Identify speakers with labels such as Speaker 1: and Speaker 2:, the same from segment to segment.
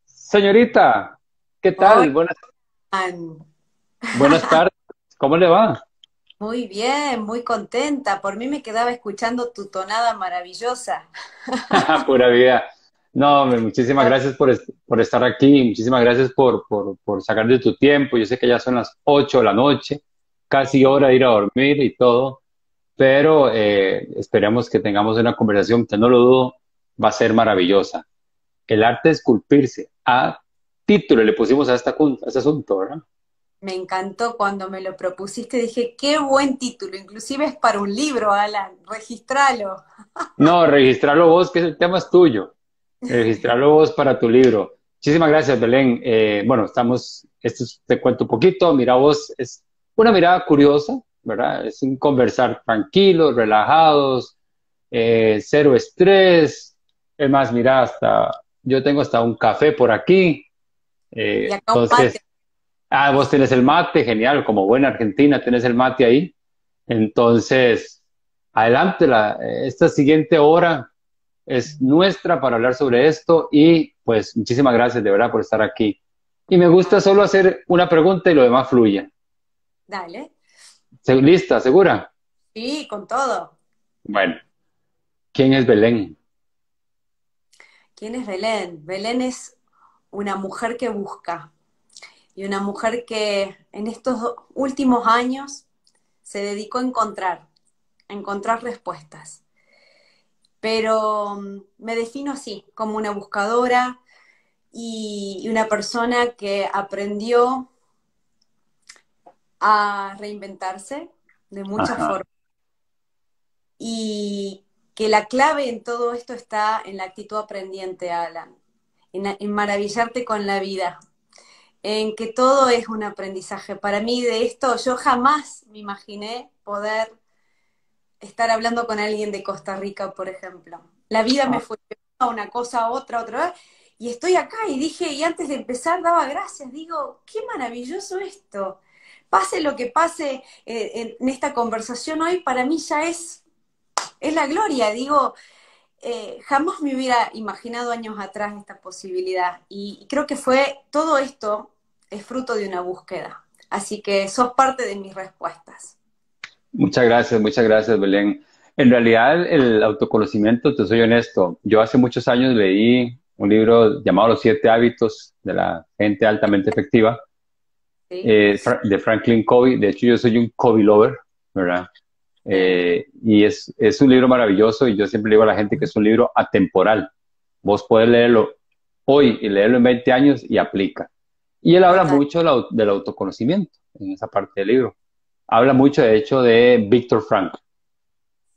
Speaker 1: Señorita, ¿qué
Speaker 2: Hola,
Speaker 1: tal?
Speaker 2: Juan.
Speaker 1: Buenas tardes. ¿Cómo le va?
Speaker 2: Muy bien, muy contenta. Por mí me quedaba escuchando tu tonada maravillosa.
Speaker 1: Pura vida. No, hombre, muchísimas gracias por estar aquí. Muchísimas gracias por sacar de tu tiempo. Yo sé que ya son las 8 de la noche, casi
Speaker 2: Sí,
Speaker 1: hora de ir a dormir y todo, pero esperemos que tengamos una conversación que no lo dudo, va a ser maravillosa. El arte de esculpirse. A título le pusimos a este asunto, ¿verdad?
Speaker 2: me encantó cuando me lo propusiste. Dije, qué buen título. Inclusive es para un libro, Alan. Registralo.
Speaker 1: No, registrarlo vos, que el tema es tuyo. Registrarlo vos para tu libro. Muchísimas gracias, Belén. Bueno, te cuento un poquito. Mira, vos es una mirada curiosa, ¿verdad? Es un conversar tranquilos, relajados, cero estrés. Es más, mira, yo tengo hasta un café por aquí.
Speaker 2: Y acá un
Speaker 1: Entonces,
Speaker 2: mate.
Speaker 1: vos tenés el mate, genial, como buena argentina, tenés el mate ahí. Entonces, adelante, esta siguiente hora es nuestra para hablar sobre esto y pues muchísimas gracias de verdad por estar aquí. Y me gusta
Speaker 2: Ah,
Speaker 1: solo hacer una pregunta y lo demás fluye.
Speaker 2: dale.
Speaker 1: ¿Lista? ¿Segura?
Speaker 2: Sí, con todo.
Speaker 1: Bueno, ¿quién es Belén?
Speaker 2: ¿Quién es Belén? Belén es una mujer que busca y una mujer que en estos últimos años se dedicó a encontrar respuestas. Pero me defino así, como una buscadora y una persona que aprendió a reinventarse de muchas
Speaker 1: Ajá.
Speaker 2: formas y que la clave en todo esto está en la actitud aprendiente, Alan, en maravillarte con la vida, en que todo es un aprendizaje. Para mí de esto yo jamás me imaginé poder estar hablando con alguien de Costa Rica, por ejemplo. La vida me
Speaker 1: Ah,
Speaker 2: fue a una cosa, a otra, otra, y estoy acá y dije, y antes de empezar daba gracias, digo, qué maravilloso esto. Pase lo que pase en esta conversación hoy, para mí ya es la gloria, digo, jamás me hubiera imaginado años atrás esta posibilidad y creo que fue todo esto es fruto de una búsqueda. Así que sos parte de mis respuestas.
Speaker 1: muchas gracias, Belén. En realidad, el autoconocimiento, te soy honesto, yo hace muchos años leí un libro llamado Los siete hábitos de la gente altamente efectiva
Speaker 2: ¿Sí?
Speaker 1: de Franklin Covey. De hecho, yo soy un Covey lover, ¿verdad?
Speaker 2: Sí.
Speaker 1: Y es un libro maravilloso y yo siempre le digo a la gente que es un libro atemporal. Vos podés leerlo hoy y leerlo en 20 años y aplica. Y él habla
Speaker 2: Total.
Speaker 1: mucho del autoconocimiento en esa parte del libro. Habla mucho, de hecho, de Víctor Frank,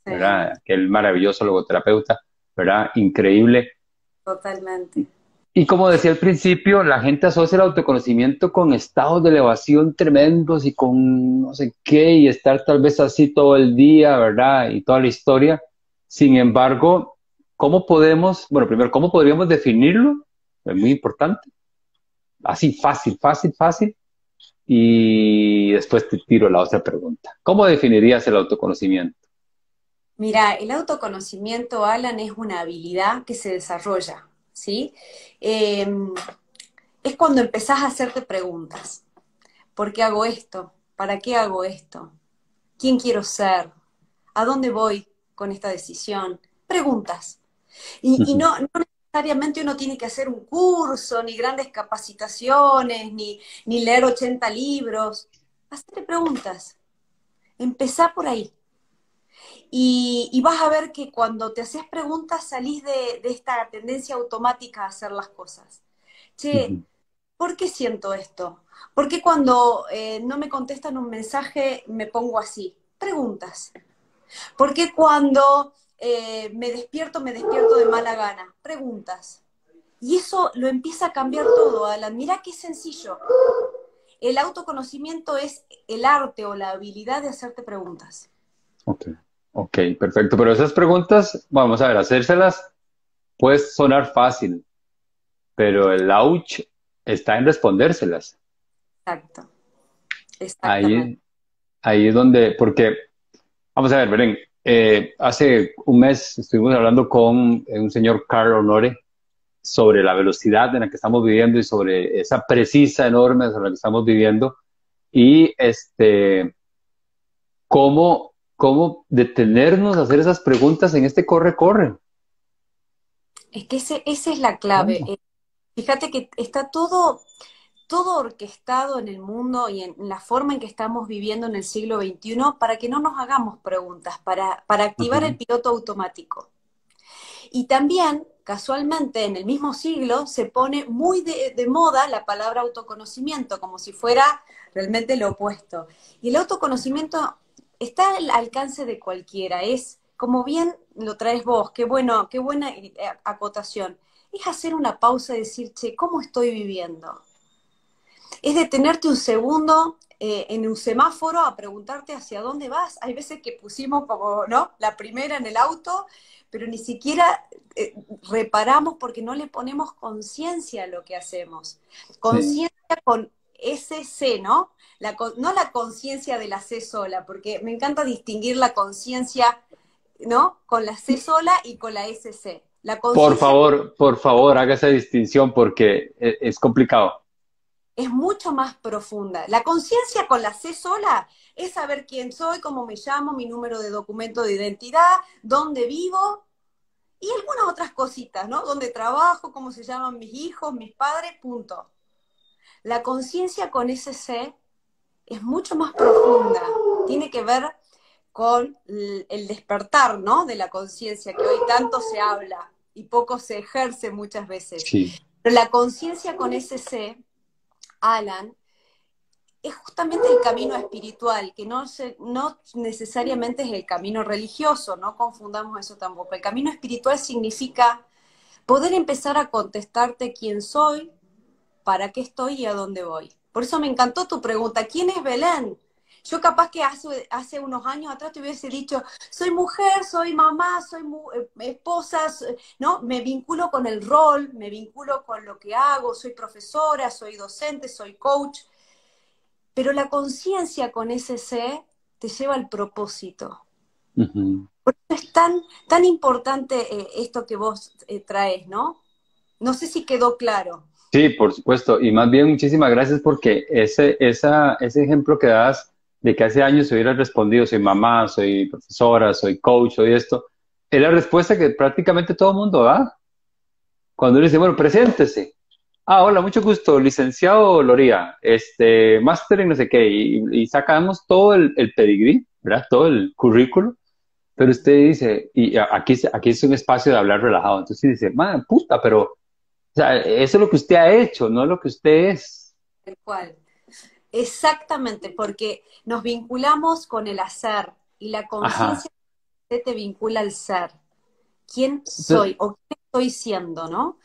Speaker 2: Sí,
Speaker 1: ¿verdad? Aquel maravilloso logoterapeuta, ¿verdad? Increíble.
Speaker 2: totalmente.
Speaker 1: Y como decía al principio, la gente asocia el autoconocimiento con estados de elevación tremendos y con no sé qué, y estar tal vez así todo el día, ¿verdad? Y toda la historia. Sin embargo, ¿cómo podemos, bueno, primero, cómo podríamos definirlo? Es muy importante. Así, fácil, fácil, fácil. Y después te tiro la otra pregunta. ¿Cómo definirías el autoconocimiento?
Speaker 2: Mira, el autoconocimiento, Alan, es una habilidad que se desarrolla, ¿sí? Eh, es cuando empezás a hacerte preguntas. ¿Por qué hago esto? ¿Para qué hago esto? ¿Quién quiero ser? ¿A dónde voy con esta decisión? Preguntas. Y
Speaker 1: Ujú.
Speaker 2: no necesariamente uno tiene que hacer un curso, ni grandes capacitaciones, ni leer 80 libros. Hacerte preguntas. Empezá por ahí. Y vas a ver que cuando te haces preguntas salís de esta tendencia automática a hacer las cosas. Che,
Speaker 1: Ujú.
Speaker 2: ¿por qué siento esto? ¿Por qué cuando no me contestan un mensaje me pongo así? Preguntas. ¿Por qué cuando me despierto de mala gana? Preguntas. Y eso lo empieza a cambiar todo, Alan. Mirá qué sencillo. El autoconocimiento es el arte o la habilidad de hacerte preguntas.
Speaker 1: Ok, ok, perfecto. Pero esas preguntas, vamos a ver, hacérselas puede sonar fácil, pero el ouch está en respondérselas.
Speaker 2: Exacto, exactamente.
Speaker 1: Ahí, ahí es donde, porque, vamos a ver, Belén, Hace un mes estuvimos hablando con un señor Carl Honore sobre la velocidad en la que estamos viviendo y sobre esa precisa enorme sobre la que estamos viviendo y cómo detenernos a hacer esas preguntas en este corre-corre.
Speaker 2: Es que esa es la clave.
Speaker 1: Claro.
Speaker 2: Fíjate que está todo orquestado en el mundo y en la forma en que estamos viviendo en el siglo XXI para que no nos hagamos preguntas, para activar el
Speaker 1: Ujú.
Speaker 2: piloto automático. Y también, casualmente, en el mismo siglo se pone muy de moda la palabra autoconocimiento, como si fuera realmente lo opuesto. Y el autoconocimiento está al alcance de cualquiera, es, como bien lo traes vos, qué buena acotación, es hacer una pausa y decir, che, ¿cómo estoy viviendo? Es detenerte un segundo en un semáforo a preguntarte hacia dónde vas. Hay veces que pusimos como, ¿no? La primera en el auto, pero ni siquiera reparamos porque no le ponemos conciencia a lo que hacemos.
Speaker 1: Sí,
Speaker 2: Conciencia con ese C, ¿no? No la conciencia de la C sola, porque me encanta distinguir la conciencia, ¿no? Con la C sola y con la SC. La conciencia
Speaker 1: por favor, haga esa distinción porque es complicado.
Speaker 2: es mucho más profunda. La conciencia con la C sola es saber quién soy, cómo me llamo, mi número de documento de identidad, dónde vivo y algunas otras cositas, ¿no? Dónde trabajo, cómo se llaman mis hijos, mis padres, punto. La conciencia con ese C es mucho más profunda. Tiene que ver con el despertar, ¿no? De la conciencia, que hoy tanto se habla y poco se ejerce muchas veces.
Speaker 1: Sí.
Speaker 2: Pero la conciencia con ese C, Alan, es justamente el camino espiritual, que no necesariamente es el camino religioso, no confundamos eso tampoco. El camino espiritual significa poder empezar a contestarte quién soy, para qué estoy y a dónde voy. Por eso me encantó tu pregunta, ¿quién es Belén? Yo capaz que hace unos años atrás te hubiese dicho, soy mujer, soy mamá, soy esposa, ¿no? Me vinculo con el rol, me vinculo con lo que hago, soy profesora, soy docente, soy coach. Pero la conciencia con ese C te lleva al propósito.
Speaker 1: Ujú.
Speaker 2: Por eso es tan importante esto que vos traes, ¿no? No sé si quedó claro.
Speaker 1: Sí, por supuesto. Y más bien, muchísimas gracias porque ese ejemplo que das de que hace años se hubiera respondido, soy mamá, soy profesora, soy coach, soy esto, es la respuesta que prácticamente todo el mundo da. Cuando uno dice, bueno, preséntese. Ah, hola, mucho gusto, licenciado Loría, máster en no sé qué, y sacamos todo el pedigrí, ¿verdad? Todo el currículo, pero usted dice, aquí es un espacio de hablar relajado, entonces dice, man, puta, pero, o sea, eso es lo que usted ha hecho, no lo que usted es.
Speaker 2: Tal cual. Exactamente, porque nos vinculamos con el hacer y la
Speaker 1: Ajá.
Speaker 2: conciencia te vincula al ser. ¿Quién
Speaker 1: Entonces,
Speaker 2: soy o qué estoy siendo, no?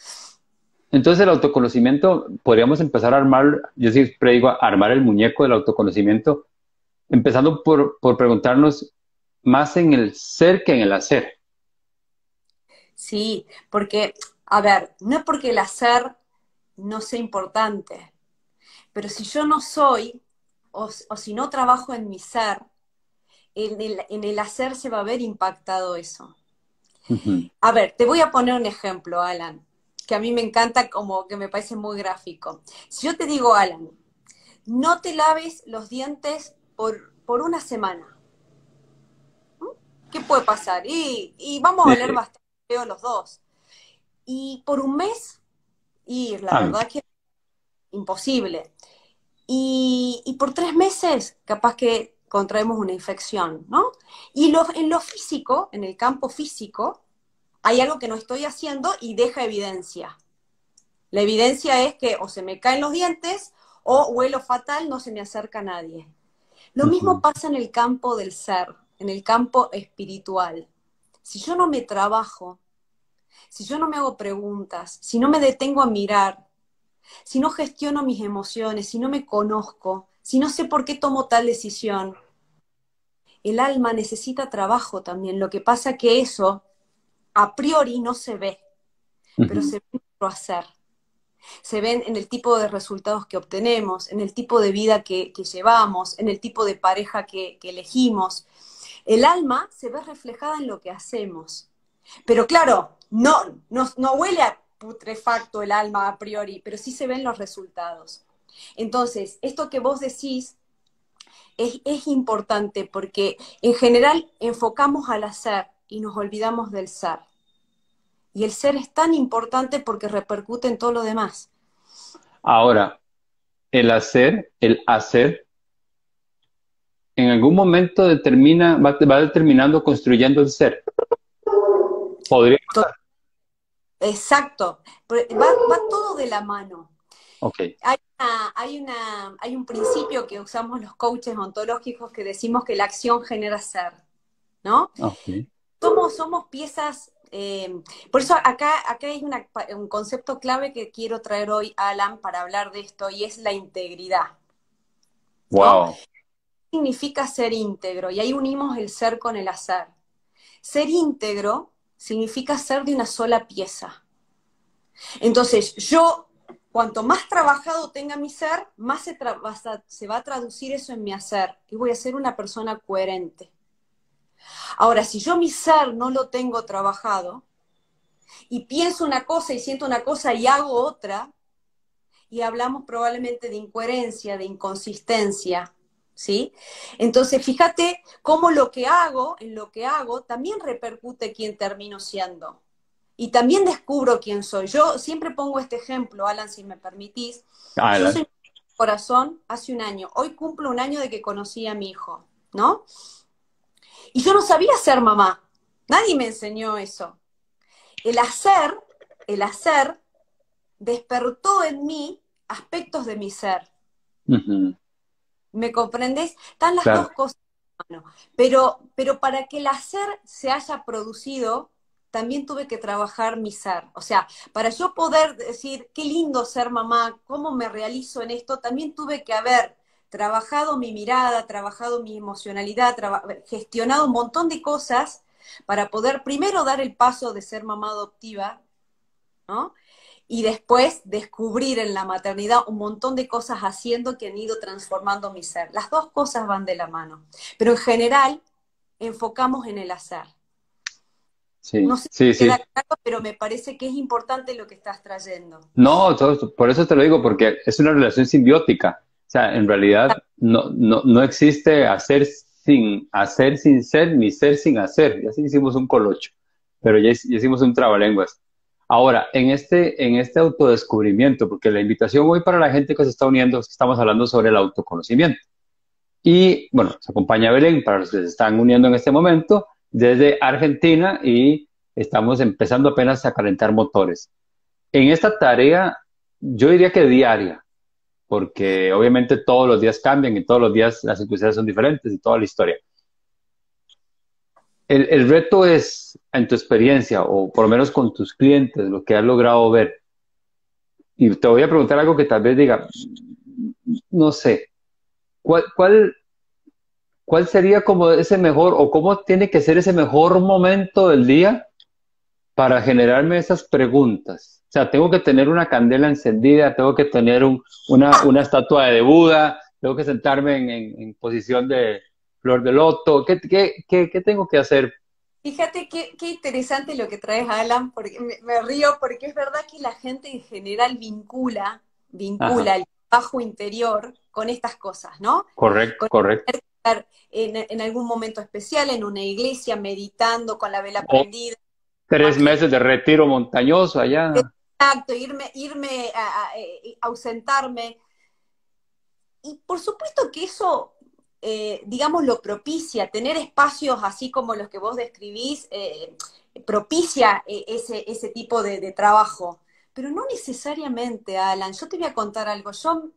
Speaker 1: entonces el autoconocimiento, podríamos empezar a armar, yo siempre digo, armar el muñeco del autoconocimiento, empezando por preguntarnos más en el ser que en el hacer.
Speaker 2: Sí, porque, a ver, no es porque el hacer no sea importante, pero si yo no soy, o si no trabajo en mi ser, en el hacer se va a ver impactado eso.
Speaker 1: Ujú.
Speaker 2: A ver, te voy a poner un ejemplo, Alan, que a mí me encanta como que me parece muy gráfico. Si yo te digo, Alan, no te laves los dientes por una semana, ¿qué puede pasar? Y vamos a oler
Speaker 1: Eh,
Speaker 2: bastante feo los dos. Y por un mes, y la
Speaker 1: ah,
Speaker 2: verdad que imposible. Y por 3 meses, capaz que contraemos una infección, ¿no? Y en lo físico, en el campo físico, hay algo que no estoy haciendo y deja evidencia. La evidencia es que o se me caen los dientes o huelo fatal, no se me acerca a nadie. Lo mismo
Speaker 1: ujú,
Speaker 2: pasa en el campo del ser, en el campo espiritual. Si yo no me trabajo, si yo no me hago preguntas, si no me detengo a mirar, si no gestiono mis emociones, si no me conozco, si no sé por qué tomo tal decisión, el alma necesita trabajo también. Lo que pasa que eso a priori no se ve, pero
Speaker 1: ujú,
Speaker 2: se ve en nuestro hacer. Se ven en el tipo de resultados que obtenemos, en el tipo de vida que llevamos, en el tipo de pareja que elegimos. El alma se ve reflejada en lo que hacemos. Pero claro, no huele a putrefacto el alma a priori, pero sí se ven los resultados. Entonces, esto que vos decís es importante porque en general enfocamos al hacer y nos olvidamos del ser. Y el ser es tan importante porque repercute en todo lo demás.
Speaker 1: Ahora, el hacer, en algún momento va determinando, construyendo el ser. Podría
Speaker 2: To-
Speaker 1: pasar.
Speaker 2: Exacto. Va todo de la mano.
Speaker 1: Ok,
Speaker 2: Hay un principio que usamos los coaches ontológicos que decimos que la acción genera ser, ¿no?
Speaker 1: ok.
Speaker 2: Somos piezas, por eso acá hay un concepto clave que quiero traer hoy, Alan, para hablar de esto, y es la integridad, ¿no?
Speaker 1: Wow.
Speaker 2: Significa ser íntegro, y ahí unimos el ser con el hacer. Ser íntegro significa ser de una sola pieza. Entonces, cuanto más trabajado tenga mi ser, más se va a traducir eso en mi hacer, y voy a ser una persona coherente. Ahora, si yo mi ser no lo tengo trabajado, y pienso una cosa y siento una cosa y hago otra, y hablamos probablemente de incoherencia, de inconsistencia, ¿sí? Entonces, fíjate cómo en lo que hago, también repercute quién termino siendo. Y también descubro quién soy. Yo siempre pongo este ejemplo, Alan, si me permitís. Yo
Speaker 1: Adelante.
Speaker 2: soy corazón hace un año. Hoy cumplo un año de que conocí a mi hijo, ¿no? Y yo no sabía ser mamá. Nadie me enseñó eso. El hacer, el hacer despertó en mí aspectos de mi ser.
Speaker 1: Ujú,
Speaker 2: ¿Me comprendes? Están las
Speaker 1: claro.
Speaker 2: dos cosas, hermano. Pero para que el hacer se haya producido, también tuve que trabajar mi ser. O sea, para yo poder decir, qué lindo ser mamá, cómo me realizo en esto, también tuve que haber trabajado mi mirada, trabajado mi emocionalidad, gestionado un montón de cosas para poder primero dar el paso de ser mamá adoptiva, ¿no? Y después descubrir en la maternidad un montón de cosas haciendo que han ido transformando mi ser. Las dos cosas van de la mano, pero en general enfocamos en el hacer. No
Speaker 1: Sí,
Speaker 2: sé
Speaker 1: sí,
Speaker 2: si queda
Speaker 1: sí.
Speaker 2: claro, pero me parece que es importante lo que estás trayendo.
Speaker 1: No, por eso te lo digo, porque es una relación simbiótica. O sea, en realidad no existe hacer sin ser, ni ser sin hacer. Ya sí hicimos un colocho, pero ya hicimos un trabalenguas. Ahora, en este autodescubrimiento, porque la invitación hoy para la gente que se está uniendo es que estamos hablando sobre el autoconocimiento. Y bueno, se acompaña Belén para los que se están uniendo en este momento desde Argentina y estamos empezando apenas a calentar motores. En esta tarea, yo diría que diaria, porque obviamente todos los días cambian y todos los días las circunstancias son diferentes y toda la historia. El reto es, en tu experiencia, o por lo menos con tus clientes, lo que has logrado ver, y te voy a preguntar algo que tal vez diga, no sé, ¿cuál, cuál, cuál sería como ese mejor, o cómo tiene que ser ese mejor momento del día para generarme esas preguntas? O sea, tengo que tener una candela encendida, tengo que tener una estatua de Buda, tengo que sentarme en posición de flor de loto. ¿Qué tengo que hacer?
Speaker 2: Fíjate qué interesante lo que traes, Alan, porque me río porque es verdad que la gente en general
Speaker 1: Ajá,
Speaker 2: vincula el trabajo interior con estas cosas, ¿no?
Speaker 1: correcto,
Speaker 2: Con
Speaker 1: correcto.
Speaker 2: estar en algún momento especial, en una iglesia, meditando con la vela
Speaker 1: O
Speaker 2: prendida,
Speaker 1: 3 meses de retiro montañoso allá.
Speaker 2: exacto, irme ausentarme. Y por supuesto que eso, digamos, lo propicia, tener espacios así como los que vos describís, propicia ese tipo de trabajo. Pero no necesariamente, Alan. Yo te voy a contar algo. Yo,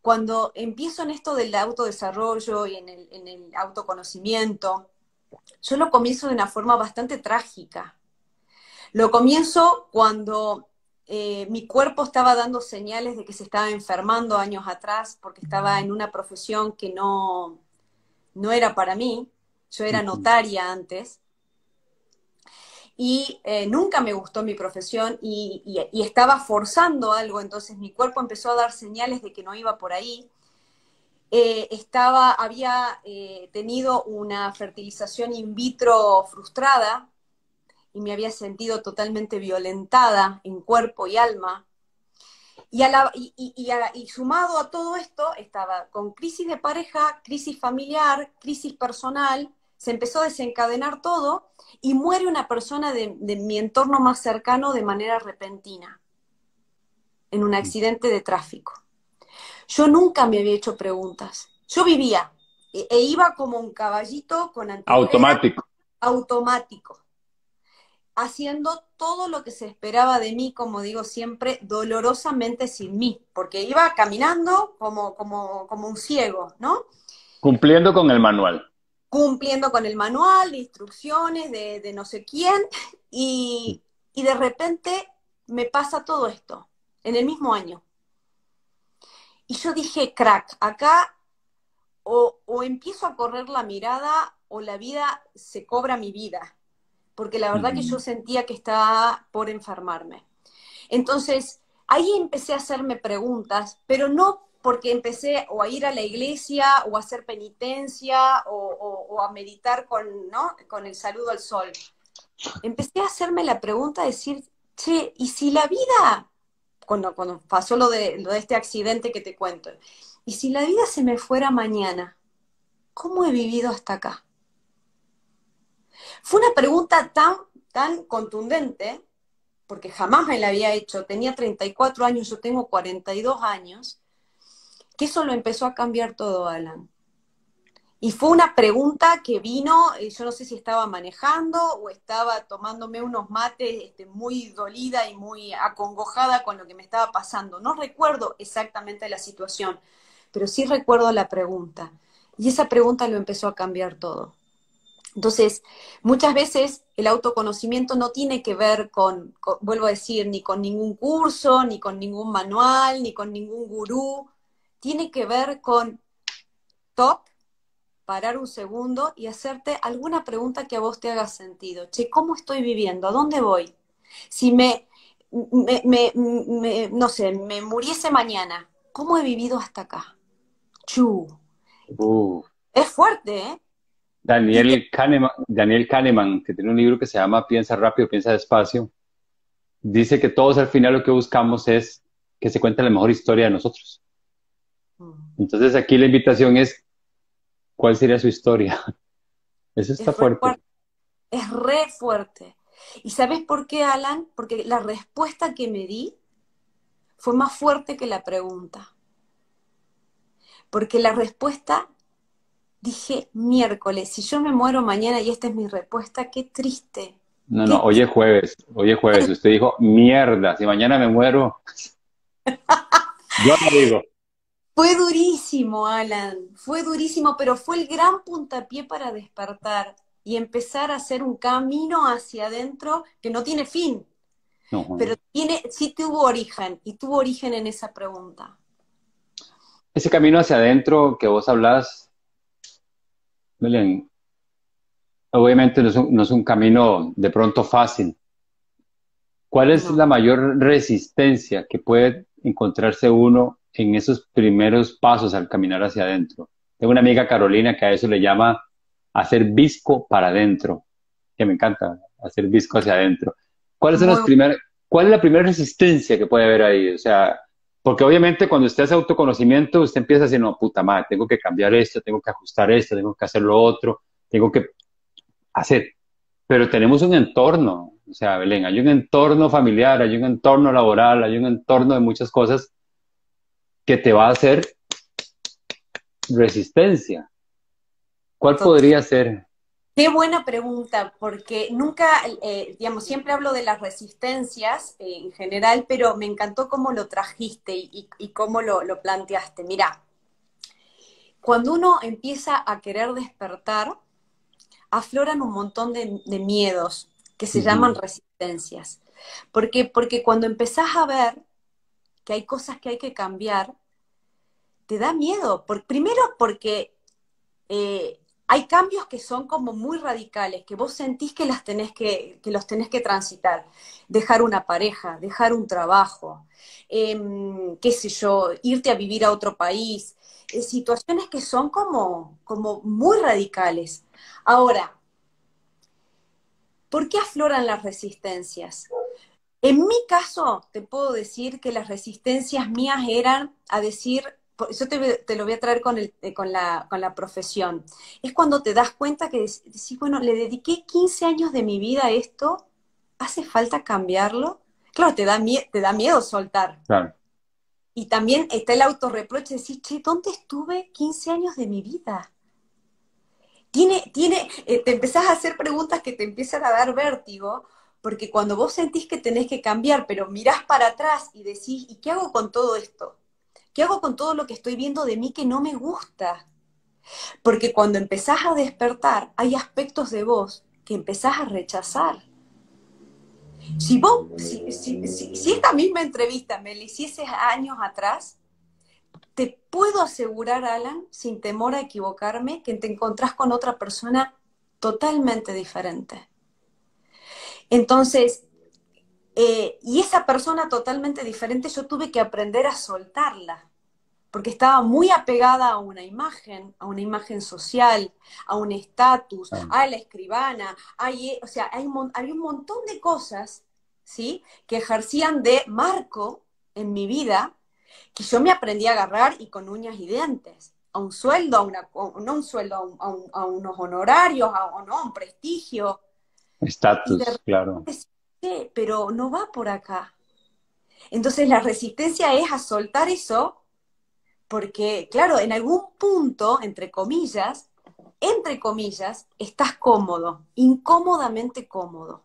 Speaker 2: cuando empiezo en esto del autodesarrollo y en el autoconocimiento, yo lo comienzo de una forma bastante trágica. Lo comienzo cuando mi cuerpo estaba dando señales de que se estaba enfermando años atrás porque estaba en una profesión que no era para mí. Yo era
Speaker 1: Ujú.
Speaker 2: notaria antes y nunca me gustó mi profesión y estaba forzando algo, entonces mi cuerpo empezó a dar señales de que no iba por ahí. había tenido una fertilización in vitro frustrada y me había sentido totalmente violentada en cuerpo y alma. Y sumado a todo esto, estaba con crisis de pareja, crisis familiar, crisis personal, se empezó a desencadenar todo y muere una persona de mi entorno más cercano de manera repentina, en un accidente de tráfico. Yo nunca me había hecho preguntas. Yo vivía iba como un caballito con anterioridad
Speaker 1: Automático.
Speaker 2: automático, haciendo todo lo que se esperaba de mí, como digo siempre, dolorosamente sin mí, porque iba caminando como un ciego, ¿no?
Speaker 1: Cumpliendo con el manual.
Speaker 2: Cumpliendo con el manual de instrucciones de no sé quién, y, y de repente me pasa todo esto, en el mismo año. Y yo dije, crack, acá o empiezo a correr la mirada o la vida se cobra mi vida, porque la verdad que yo
Speaker 1: Ujú.
Speaker 2: sentía que estaba por enfermarme. Entonces, ahí empecé a hacerme preguntas, pero no porque empecé o a ir a la iglesia o a hacer penitencia o a meditar con, ¿no? con el saludo al sol. Empecé a hacerme la pregunta de decir, che, ¿y si la vida, cuando pasó lo de este accidente que te cuento, y si la vida se me fuera mañana, ¿cómo he vivido hasta acá? Fue una pregunta tan contundente, porque jamás me la había hecho. Tenía 34 años, yo tengo 42 años, que eso lo empezó a cambiar todo, Alan. Y fue una pregunta que vino, yo no sé si estaba manejando o estaba tomándome unos mates muy dolida y muy acongojada con lo que me estaba pasando. No recuerdo exactamente la situación, pero sí recuerdo la pregunta. Y esa pregunta lo empezó a cambiar todo. Entonces, muchas veces el autoconocimiento no tiene que ver vuelvo a decir, ni con ningún curso, ni con ningún manual, ni con ningún gurú. Tiene que ver con top, parar un segundo y hacerte alguna pregunta que a vos te haga sentido. Che, ¿cómo estoy viviendo? ¿A dónde voy? Si no sé, me muriese mañana, ¿cómo he vivido hasta acá? Chu.
Speaker 1: Uh,
Speaker 2: Es fuerte, ¿eh? Y
Speaker 1: Daniel Kahneman, que tiene un libro que se llama Piensa rápido, piensa despacio, dice que todos al final lo que buscamos es que se cuente la mejor historia de nosotros. Entonces aquí la invitación es, ¿cuál sería su historia? Eso está
Speaker 2: es re
Speaker 1: fuerte.
Speaker 2: fuerte. Es re fuerte. ¿Y sabes por qué, Alan? Porque la respuesta que me di fue más fuerte que la pregunta. Porque la respuesta, dije, miércoles, si yo me muero mañana y esta es mi respuesta, qué triste.
Speaker 1: No, no,
Speaker 2: Qué
Speaker 1: hoy es jueves. Usted dijo, mierda, si mañana me muero, yo lo digo.
Speaker 2: Fue durísimo, Alan, fue durísimo, pero fue el gran puntapié para despertar y empezar a hacer un camino hacia adentro que no tiene fin, pero
Speaker 1: No,
Speaker 2: sí tuvo origen, y tuvo origen en esa pregunta.
Speaker 1: ese camino hacia adentro que vos hablas, Belén, obviamente no es un camino de pronto fácil. ¿Cuál es
Speaker 2: No.
Speaker 1: la mayor resistencia que puede encontrarse uno en esos primeros pasos al caminar hacia adentro? Tengo una amiga Carolina que a eso le llama hacer visco para adentro, que me encanta, hacer visco hacia adentro. ¿Cuáles son las
Speaker 2: Muy
Speaker 1: primeras, ¿Cuál es la primera resistencia que puede haber ahí? O sea, porque obviamente cuando usted hace autoconocimiento, usted empieza a decir, no, puta madre, tengo que cambiar esto, tengo que ajustar esto, tengo que hacer lo otro, tengo que hacer. Pero tenemos un entorno, o sea, Belén, hay un entorno familiar, hay un entorno laboral, hay un entorno de muchas cosas que te va a hacer resistencia. ¿Cuál
Speaker 2: total.
Speaker 1: podría ser?
Speaker 2: Qué buena pregunta, porque nunca, digamos, siempre hablo de las resistencias en general, pero me encantó cómo lo trajiste y cómo lo planteaste. Mira, cuando uno empieza a querer despertar, afloran un montón de miedos que se llaman
Speaker 1: Ujú.
Speaker 2: resistencias. ¿Por qué? Porque cuando empezás a ver que hay cosas que hay que cambiar, te da miedo. Primero porque hay cambios que son como muy radicales, que vos sentís que, que los tenés que transitar. Dejar una pareja, dejar un trabajo, qué sé yo, irte a vivir a otro país, situaciones que son como muy radicales. Ahora, ¿por qué afloran las resistencias? En mi caso, te puedo decir que las resistencias mías eran a decir, yo te lo voy a traer con la profesión. Es cuando te das cuenta que decís, bueno, le dediqué 15 años de mi vida a esto, ¿hace falta cambiarlo? Claro, te da miedo soltar.
Speaker 1: Claro.
Speaker 2: Y también está el autorreproche de decir, che, ¿dónde estuve 15 años de mi vida? Te empezás a hacer preguntas que te empiezan a dar vértigo, porque cuando vos sentís que tenés que cambiar, pero mirás para atrás y decís, ¿y qué hago con todo esto? ¿Qué hago con todo lo que estoy viendo de mí que no me gusta? Porque cuando empezás a despertar, hay aspectos de vos que empezás a rechazar. Si esta misma entrevista me la hicieses años atrás, te puedo asegurar, Alan, sin temor a equivocarme, que te encontrás con otra persona totalmente diferente. Entonces, y esa persona totalmente diferente yo tuve que aprender a soltarla, porque estaba muy apegada a una imagen social, a un estatus,
Speaker 1: Ah,
Speaker 2: a la escribana, o sea, hay un montón de cosas, ¿sí?, que ejercían de marco en mi vida, que yo me aprendí a agarrar y con uñas y dientes, a un sueldo, no un sueldo, a unos honorarios, a un prestigio, y de
Speaker 1: estatus, claro.
Speaker 2: repente sí, pero no va por acá. Entonces la resistencia es a soltar eso, porque claro, en algún punto, entre comillas, estás cómodo, incómodamente cómodo.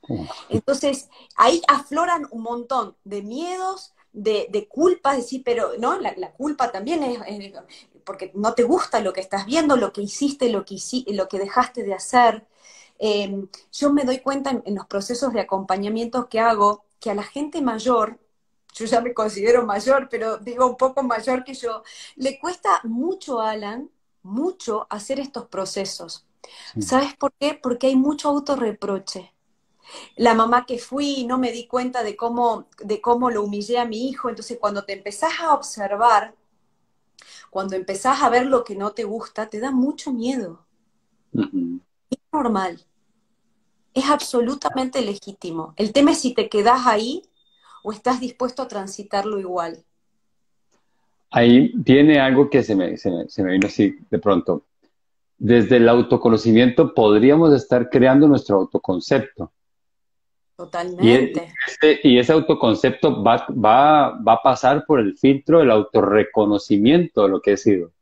Speaker 1: Uf.
Speaker 2: Entonces, ahí afloran un montón de miedos, de culpas, decir, pero no, la culpa también es porque no te gusta lo que estás viendo, lo que hiciste, lo que dejaste de hacer. Yo me doy cuenta en los procesos de acompañamiento que hago, que a la gente mayor, yo ya me considero mayor, pero digo un poco mayor que yo, le cuesta mucho, Alan, mucho hacer estos procesos.
Speaker 1: Sí.
Speaker 2: ¿Sabes por qué? Porque hay mucho autorreproche. La mamá que fui, no me di cuenta de cómo lo humillé a mi hijo. Entonces, cuando te empezás a observar, cuando empezás a ver lo que no te gusta, te da mucho miedo.
Speaker 1: Ujú.
Speaker 2: Es normal, es absolutamente legítimo. El tema es si te quedás ahí o estás dispuesto a transitarlo igual.
Speaker 1: Ahí viene algo que se me vino así de pronto. Desde el autoconocimiento podríamos estar creando nuestro autoconcepto.
Speaker 2: Totalmente.
Speaker 1: Y ese autoconcepto va a pasar por el filtro del autorreconocimiento de lo que he sido.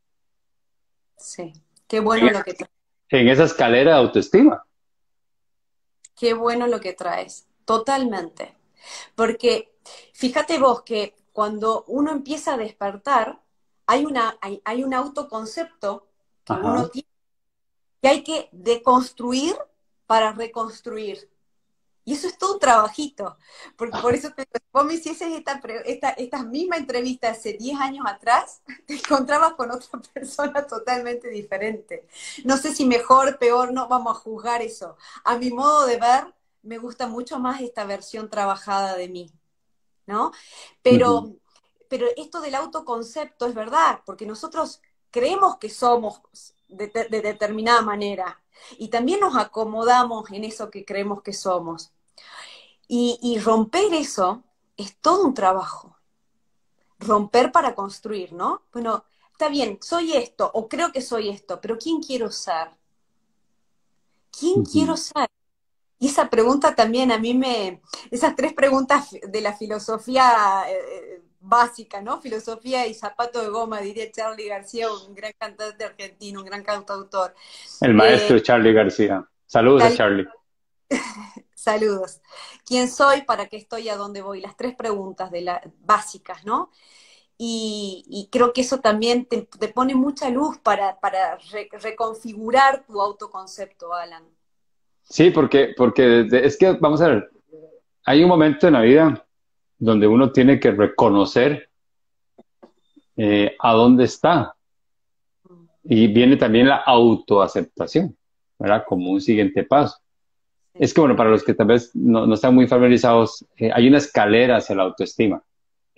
Speaker 2: Sí. Qué bueno lo que traes.
Speaker 1: En esa escalera de autoestima.
Speaker 2: Qué bueno lo que traes. Totalmente. Porque fíjate vos que cuando uno empieza a despertar, hay un autoconcepto que uno
Speaker 1: Ajá.
Speaker 2: tiene que hay que deconstruir para reconstruir. Y eso es todo un trabajito. Por eso vos me hicieses esta misma entrevista hace 10 años atrás, te encontrabas con otra persona totalmente diferente. No sé si mejor, peor, no vamos a juzgar eso. A mi modo de ver, me gusta mucho más esta versión trabajada de mí, ¿no?
Speaker 1: Ujú.
Speaker 2: Pero, pero esto del autoconcepto es verdad, porque nosotros creemos que somos de determinada manera y también nos acomodamos en eso que creemos que somos. Y romper eso es todo un trabajo. Romper para construir, ¿no? Bueno, está bien, soy esto, o creo que soy esto, pero ¿quién quiero ser? ¿Quién quiero
Speaker 1: Ujú.
Speaker 2: ser? Y esa pregunta también a mí esas tres preguntas de la filosofía básica, ¿no? Filosofía y zapato de goma, diría Charly García, un gran cantante argentino, un gran cantautor.
Speaker 1: El
Speaker 2: Eh,
Speaker 1: maestro Charlie García. Saludos a
Speaker 2: tal-
Speaker 1: Charlie.
Speaker 2: Saludos. ¿Quién soy? ¿Para qué estoy? ¿A dónde voy? Las tres preguntas básicas, ¿no? Y creo que eso también te pone mucha luz para reconfigurar tu autoconcepto, Alan.
Speaker 1: Sí, porque es que, vamos a ver, hay un momento en la vida donde uno tiene que reconocer a dónde está. Y viene también la autoaceptación, ¿verdad? Como un siguiente paso.
Speaker 2: Sí,
Speaker 1: Es que, bueno, para los que tal vez no están muy familiarizados, hay una escalera hacia la autoestima,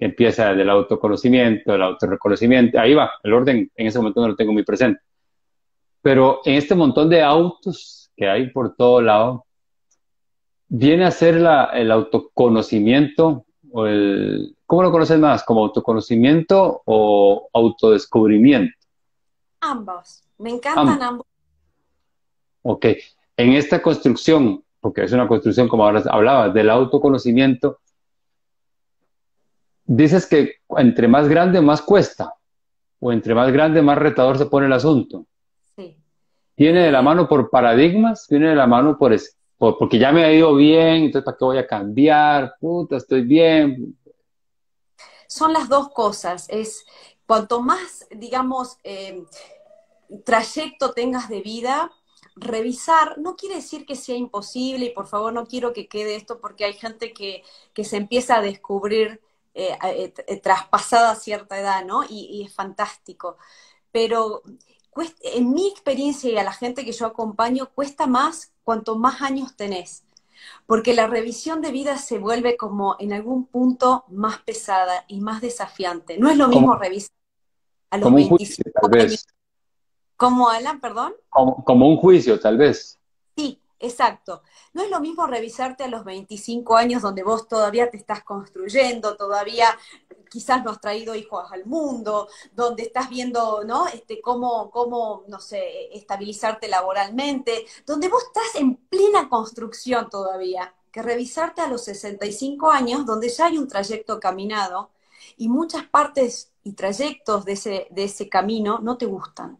Speaker 1: que empieza del autoconocimiento, del autorreconocimiento, ahí va, el orden en ese momento no lo tengo muy presente. Pero en este montón de autos que hay por todo lado, viene a ser el autoconocimiento o el, ¿cómo lo conoces más? ¿Como autoconocimiento o autodescubrimiento?
Speaker 2: Ambos. Me encantan
Speaker 1: Ambos.
Speaker 2: ambos.
Speaker 1: Ok. En esta construcción, porque es una construcción como ahora hablabas, del autoconocimiento, dices que entre más grande más cuesta, o entre más grande más retador se pone el asunto.
Speaker 2: Sí.
Speaker 1: ¿Viene de la
Speaker 2: Eh,
Speaker 1: mano por paradigmas? ¿Viene de la mano porque ya me ha ido bien, entonces ¿para qué voy a cambiar? Puta, estoy bien.
Speaker 2: Son las dos cosas. Es cuanto más, digamos, trayecto tengas de vida, revisar, no quiere decir que sea imposible, y por favor no quiero que quede esto porque hay gente que se empieza a descubrir traspasada cierta edad, ¿no? Y es fantástico. Pero en mi experiencia y a la gente que yo acompaño, cuesta más cuanto más años tenés, porque la revisión de vida se vuelve como en algún punto más pesada y más desafiante. No es lo
Speaker 1: Como,
Speaker 2: mismo revisar a los
Speaker 1: como un juicio,
Speaker 2: 25
Speaker 1: tal
Speaker 2: años.
Speaker 1: vez.
Speaker 2: ¿Cómo, Alan, perdón?
Speaker 1: Como un juicio, tal vez.
Speaker 2: Sí, exacto. No es lo mismo revisarte a los 25 años donde vos todavía te estás construyendo, todavía quizás no has traído hijos al mundo, donde estás viendo, ¿no? Cómo, no sé, estabilizarte laboralmente, donde vos estás en plena construcción todavía, que revisarte a los 65 años, donde ya hay un trayecto caminado y muchas partes y trayectos de ese camino no te gustan.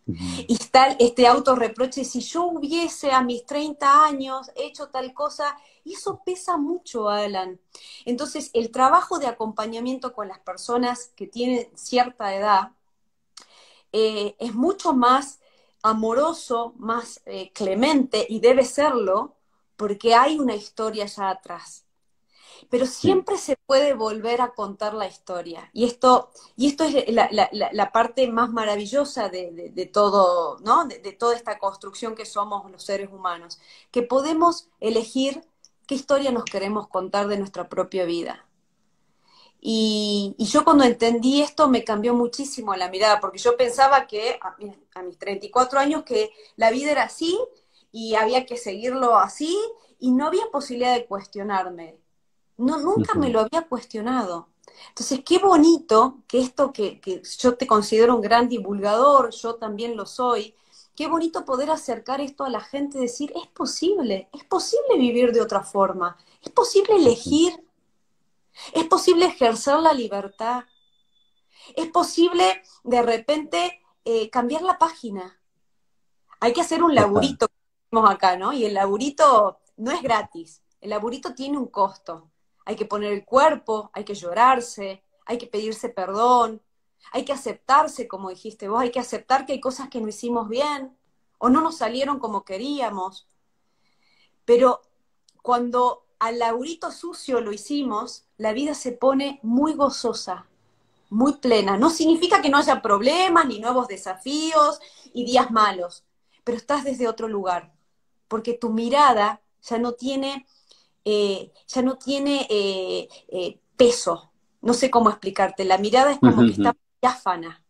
Speaker 1: Ujú.
Speaker 2: Y está este autorreproche, si yo hubiese a mis 30 años hecho tal cosa, y eso pesa mucho, Alan. Entonces, el trabajo de acompañamiento con las personas que tienen cierta edad es mucho más amoroso, más clemente, y debe serlo, porque hay una historia ya atrás, pero
Speaker 1: Sí.
Speaker 2: siempre se puede volver a contar la historia. Y esto es la parte más maravillosa de todo, ¿no? De toda esta construcción que somos los seres humanos, que podemos elegir qué historia nos queremos contar de nuestra propia vida. Y yo cuando entendí esto me cambió muchísimo la mirada, porque yo pensaba que a mis 34 años que la vida era así y había que seguirlo así y no había posibilidad de cuestionarme. No, nunca me
Speaker 1: Ujú.
Speaker 2: lo había cuestionado. Entonces, qué bonito que esto que yo te considero un gran divulgador, yo también lo soy, qué bonito poder acercar esto a la gente y decir, es posible vivir de otra forma, es posible
Speaker 1: Ujú.
Speaker 2: elegir, es posible ejercer la libertad, es posible de repente cambiar la página. Hay que hacer un
Speaker 1: Total.
Speaker 2: laburito, como decimos acá, ¿no? Y el laburito no es gratis, el laburito tiene un costo. Hay que poner el cuerpo, hay que llorarse, hay que pedirse perdón, hay que aceptarse, como dijiste vos, hay que aceptar que hay cosas que no hicimos bien o no nos salieron como queríamos. Pero cuando al laburito sucio lo hicimos, la vida se pone muy gozosa, muy plena. No significa que no haya problemas, ni nuevos desafíos y días malos, pero estás desde otro lugar, porque tu mirada ya no tiene peso. No sé cómo explicarte. La mirada es
Speaker 1: Ujú,
Speaker 2: como que
Speaker 1: ujú.
Speaker 2: está diáfana.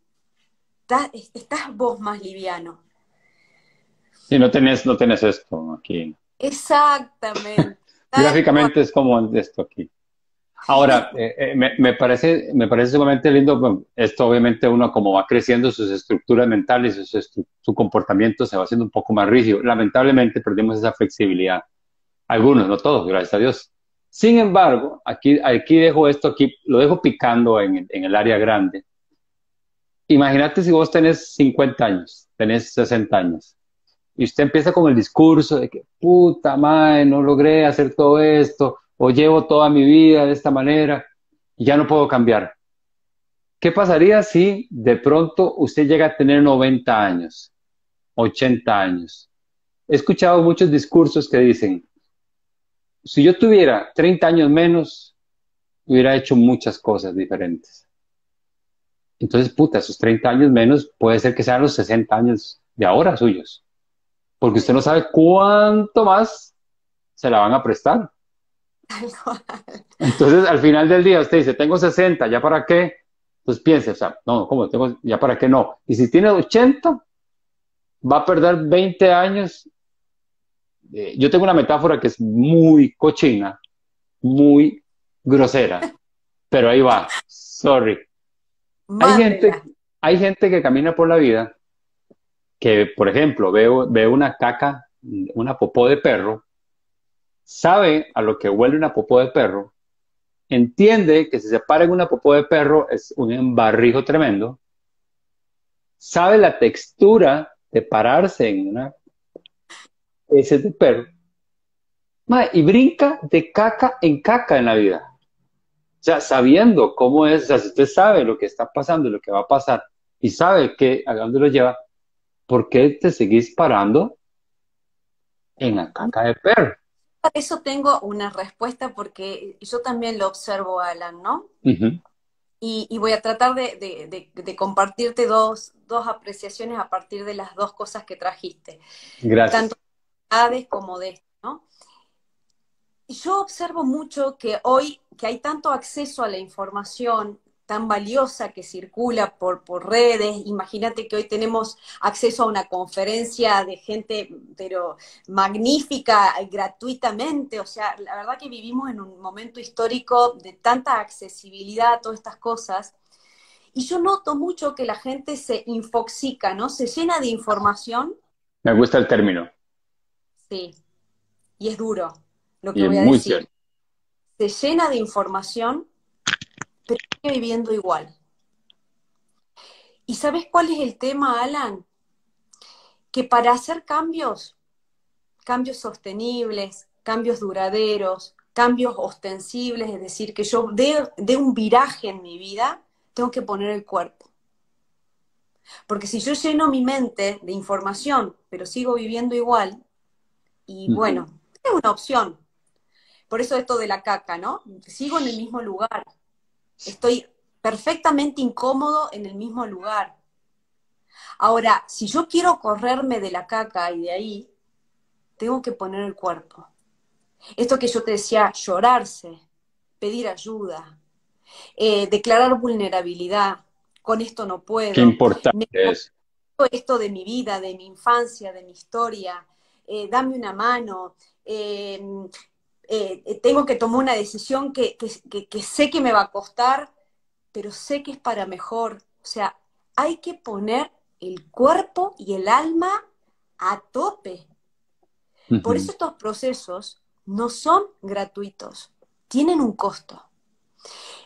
Speaker 2: Estás vos más liviano.
Speaker 1: Sí, no tenés esto aquí.
Speaker 2: Exactamente. Tal cual.
Speaker 1: Gráficamente es como esto aquí. Ahora, me parece sumamente lindo. Bueno, esto obviamente uno como va creciendo, sus estructuras mentales, su comportamiento se va haciendo un poco más rígido. Lamentablemente perdimos esa flexibilidad. Algunos, no todos, gracias a Dios. Sin embargo, aquí dejo esto, aquí lo dejo picando en el área grande. Imagínate si vos tenés 50 años, tenés 60 años, y usted empieza con el discurso de que, puta madre, no logré hacer todo esto, o llevo toda mi vida de esta manera, y ya no puedo cambiar. ¿Qué pasaría si de pronto usted llega a tener 90 años, 80 años? He escuchado muchos discursos que dicen, si yo tuviera 30 años menos, hubiera hecho muchas cosas diferentes. Entonces, puta, esos 30 años menos puede ser que sean los 60 años de ahora suyos, porque usted no
Speaker 2: Sí.
Speaker 1: sabe cuánto más se la van a prestar.
Speaker 2: Tal cual.
Speaker 1: Entonces, al final del día, usted dice, tengo 60, ¿ya para qué? Pues piense, o sea, no, ¿cómo? Tengo, ¿ya para qué no? Y si tiene 80, va a perder 20 años. Yo tengo una metáfora que es muy cochina, muy grosera, pero ahí va, sorry. Hay
Speaker 2: Mándela.
Speaker 1: gente, hay gente que camina por la vida que, por ejemplo, ve una caca, una popó de perro, sabe a lo que huele una popó de perro, entiende que si se para en una popó de perro es un embarrijo tremendo, sabe la textura de pararse en una ese de perro, y brinca de caca en la vida. O sea, sabiendo cómo es, o sea, si usted sabe lo que está pasando y lo que va a pasar y sabe que a dónde lo lleva, ¿por qué te seguís parando en la caca de perro?
Speaker 2: Para eso tengo una respuesta porque yo también lo observo, Alan, ¿no?
Speaker 1: Ujú.
Speaker 2: Y voy a tratar de compartirte dos apreciaciones a partir de las dos cosas que trajiste, tanto
Speaker 1: Gracias.
Speaker 2: de edades como de esto, ¿no? Y yo observo mucho que hoy que hay tanto acceso a la información tan valiosa que circula por redes, imagínate que hoy tenemos acceso a una conferencia de gente, pero magnífica, gratuitamente, o sea, la verdad que vivimos en un momento histórico de tanta accesibilidad a todas estas cosas, y yo noto mucho que la gente se infoxica, ¿no? Se llena de información,
Speaker 1: Me gusta el término
Speaker 2: sí, y es duro lo que
Speaker 1: y es
Speaker 2: voy a
Speaker 1: muy
Speaker 2: decir.
Speaker 1: cierto.
Speaker 2: Se llena de información, pero sigue viviendo igual. ¿Y sabes cuál es el tema, Alan? Que para hacer cambios, cambios sostenibles, cambios duraderos, cambios ostensibles, es decir, que yo dé un viraje en mi vida, tengo que poner el cuerpo. Porque si yo lleno mi mente de información, pero sigo viviendo igual, y
Speaker 1: Ujú.
Speaker 2: bueno, es una opción. Por eso esto de la caca, ¿no? Sigo en el mismo lugar. Estoy perfectamente incómodo en el mismo lugar. Ahora, si yo quiero correrme de la caca y de ahí, tengo que poner el cuerpo. Esto que yo te decía, llorarse, pedir ayuda, declarar vulnerabilidad, con esto no
Speaker 1: Qué
Speaker 2: puedo,
Speaker 1: importante
Speaker 2: me
Speaker 1: es.
Speaker 2: cuento esto de mi vida, de mi infancia, de mi historia, dame una mano, tengo que tomar una decisión que sé que me va a costar, pero sé que es para mejor. O sea, hay que poner el cuerpo y el alma a tope. Por
Speaker 1: Ujú.
Speaker 2: eso estos procesos no son gratuitos, tienen un costo.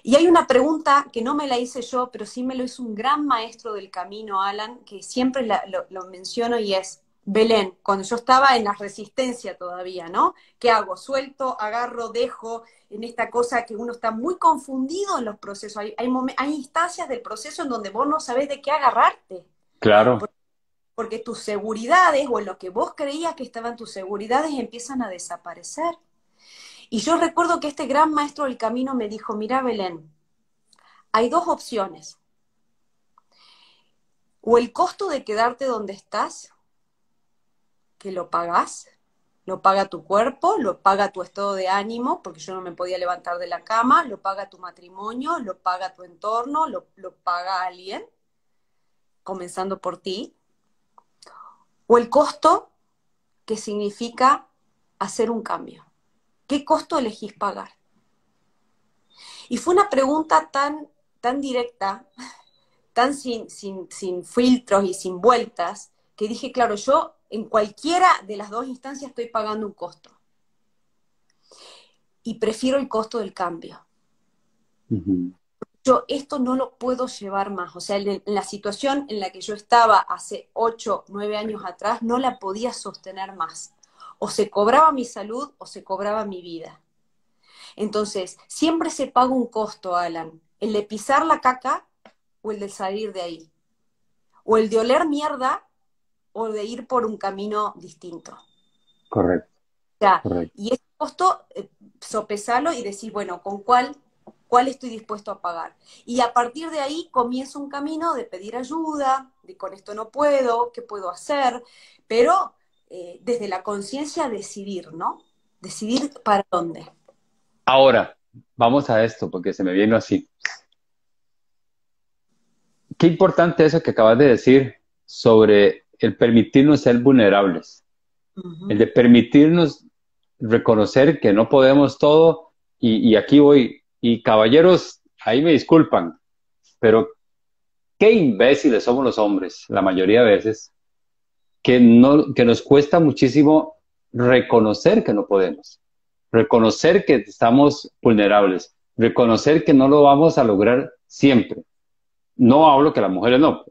Speaker 2: Y hay una pregunta que no me la hice yo, pero sí me lo hizo un gran maestro del camino, Alan, que siempre lo menciono y es, Belén, cuando yo estaba en la resistencia todavía, ¿no? ¿Qué hago? Suelto, agarro, dejo, en esta cosa que uno está muy confundido en los procesos. Hay instancias del proceso en donde vos no sabés de qué agarrarte,
Speaker 1: Claro.
Speaker 2: porque tus seguridades o en lo que vos creías que estaban tus seguridades empiezan a desaparecer. Y yo recuerdo que este gran maestro del camino me dijo, mira Belén, hay dos opciones. O el costo de quedarte donde estás, que lo pagás, lo paga tu cuerpo, lo paga tu estado de ánimo, porque yo no me podía levantar de la cama, lo paga tu matrimonio, lo paga tu entorno, lo paga alguien, comenzando por ti. O el costo que significa hacer un cambio. ¿Qué costo elegís pagar? Y fue una pregunta tan directa, tan sin filtros y sin vueltas, que dije, claro, yo en cualquiera de las dos instancias estoy pagando un costo. Y prefiero el costo del cambio.
Speaker 1: Ujú.
Speaker 2: Yo esto no lo puedo llevar más. O sea, en la situación en la que yo estaba hace 8, 9 años atrás, no la podía sostener más. O se cobraba mi salud o se cobraba mi vida. Entonces, siempre se paga un costo, Alan. El de pisar la caca o el de salir de ahí. O el de oler mierda o de ir por un camino distinto. O
Speaker 1: Correcto,
Speaker 2: sea,
Speaker 1: correcto.
Speaker 2: y ese costo, sopesalo y decís, bueno, ¿con cuál estoy dispuesto a pagar? Y a partir de ahí comienza un camino de pedir ayuda, de con esto no puedo, ¿qué puedo hacer? Pero desde la conciencia decidir, ¿no? Decidir para dónde.
Speaker 1: Ahora, vamos a esto, porque se me vino así. Qué importante eso que acabas de decir sobre el permitirnos ser vulnerables, el
Speaker 2: Ujú.
Speaker 1: de permitirnos reconocer que no podemos todo y aquí voy. Y caballeros, ahí me disculpan, pero qué imbéciles somos los hombres, la mayoría de veces, que, no, que nos cuesta muchísimo reconocer que no podemos, reconocer que estamos vulnerables, reconocer que no lo vamos a lograr siempre. No hablo que las mujeres no,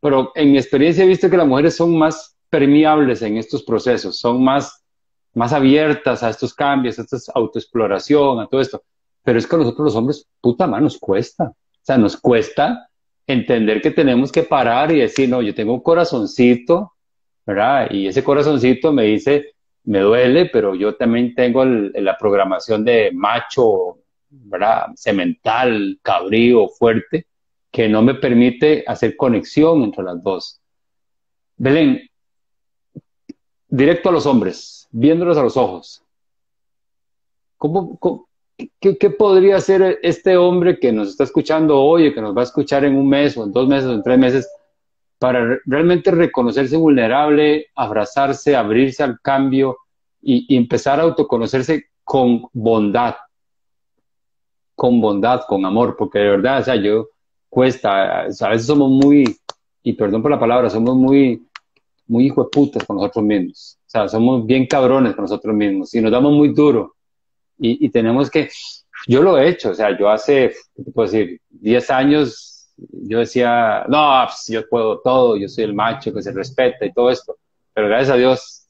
Speaker 1: pero en mi experiencia he visto que las mujeres son más permeables en estos procesos, son más abiertas a estos cambios, a esta autoexploración, a todo esto. Pero es que a nosotros los hombres, puta madre, nos cuesta. O sea, nos cuesta entender que tenemos que parar y decir, no, yo tengo un corazoncito, ¿verdad? Y ese corazoncito me dice, me duele, pero yo también tengo la programación de macho, ¿verdad? Semental, cabrío, fuerte, que no me permite hacer conexión entre las dos. Belén, directo a los hombres, viéndolos a los ojos. ¿Qué podría hacer este hombre que nos está escuchando hoy o que nos va a escuchar en un mes o en 2 meses o en 3 meses para realmente reconocerse vulnerable, abrazarse, abrirse al cambio y empezar a autoconocerse con bondad, con amor? Porque de verdad, o sea, yo cuesta, o sea, a veces somos muy, y perdón por la palabra, somos muy hijueputas con nosotros mismos. O sea, somos bien cabrones con nosotros mismos y nos damos muy duro. Y tenemos que, yo lo he hecho, o sea, yo hace, ¿qué te puedo decir? 10 años, yo decía, no, pues, yo puedo todo, yo soy el macho que se respeta y todo esto. Pero gracias a Dios,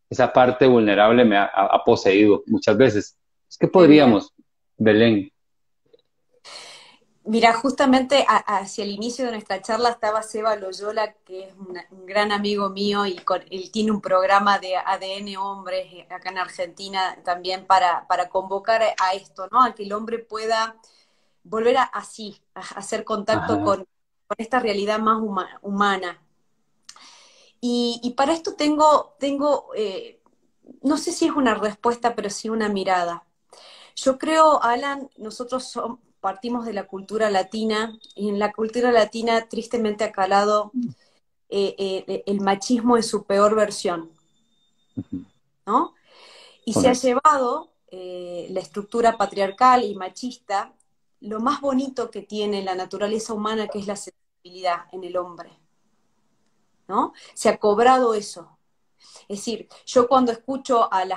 Speaker 1: esa parte vulnerable me ha poseído muchas veces. Es que
Speaker 2: Qué bien.
Speaker 1: podríamos, Belén.
Speaker 2: Mira, justamente hacia el inicio de nuestra charla estaba Seba Loyola, que es un gran amigo mío y él tiene un programa de ADN Hombres acá en Argentina también para convocar a esto, ¿no? A que el hombre pueda volver a hacer contacto
Speaker 1: Ajá,
Speaker 2: con esta realidad más humana. Y para esto tengo no sé si es una respuesta, pero sí una mirada. Yo creo, Alan, partimos de la cultura latina y en la cultura latina tristemente ha calado el machismo en su peor versión,
Speaker 1: ujú,
Speaker 2: ¿no? Y se ha
Speaker 1: correcto.
Speaker 2: llevado la estructura patriarcal y machista, lo más bonito que tiene la naturaleza humana, que es la sensibilidad en el hombre, ¿no? Se ha cobrado eso. Es decir, yo cuando escucho al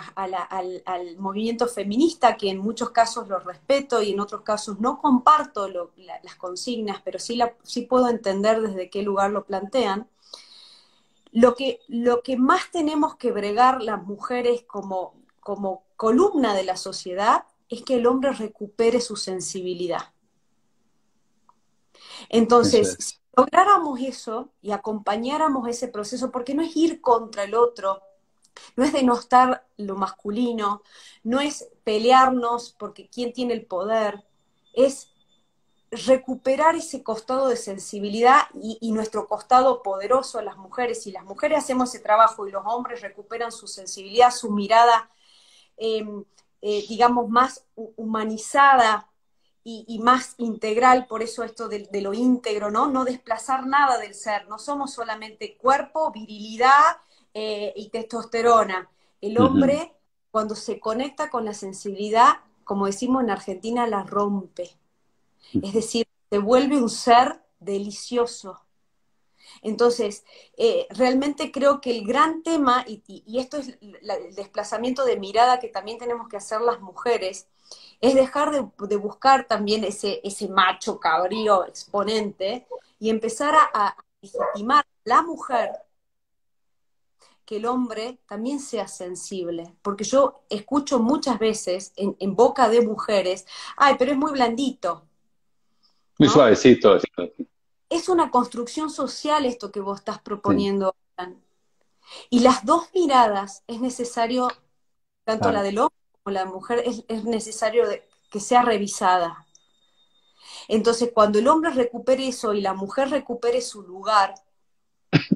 Speaker 2: movimiento feminista, que en muchos casos lo respeto y en otros casos no comparto las consignas, pero sí puedo entender desde qué lugar lo plantean, lo que más tenemos que bregar las mujeres como columna de la sociedad es que el hombre recupere su sensibilidad.
Speaker 1: Eso
Speaker 2: Entonces, si
Speaker 1: es.
Speaker 2: lográramos eso y acompañáramos ese proceso, porque no es ir contra el otro, no es denostar lo masculino, no es pelearnos porque quién tiene el poder, es recuperar ese costado de sensibilidad y nuestro costado poderoso a las mujeres. Si las mujeres hacemos ese trabajo y los hombres recuperan su sensibilidad, su mirada, eh, digamos, más humanizada y más integral, por eso esto de lo íntegro, ¿no? No desplazar nada del ser, no somos solamente cuerpo, virilidad y testosterona. El
Speaker 1: Ujú,
Speaker 2: hombre, cuando se conecta con la sensibilidad, como decimos en Argentina, la rompe. Es
Speaker 1: ujú.
Speaker 2: decir, se vuelve un ser delicioso. Entonces, realmente creo que el gran tema, y esto es el desplazamiento de mirada que también tenemos que hacer las mujeres, es dejar de buscar también ese macho cabrío exponente y empezar a legitimar a la mujer que el hombre también sea sensible. Porque yo escucho muchas veces en boca de mujeres, ay, pero es muy blandito,
Speaker 1: Muy
Speaker 2: ¿no?
Speaker 1: suavecito. Así.
Speaker 2: Es una construcción social esto que vos estás
Speaker 1: Sí,
Speaker 2: proponiendo, Alan. Y las dos miradas es necesario, tanto la
Speaker 1: claro.
Speaker 2: del hombre como la de la mujer, es necesario que sea revisada. Entonces, cuando el hombre recupere eso y la mujer recupere su lugar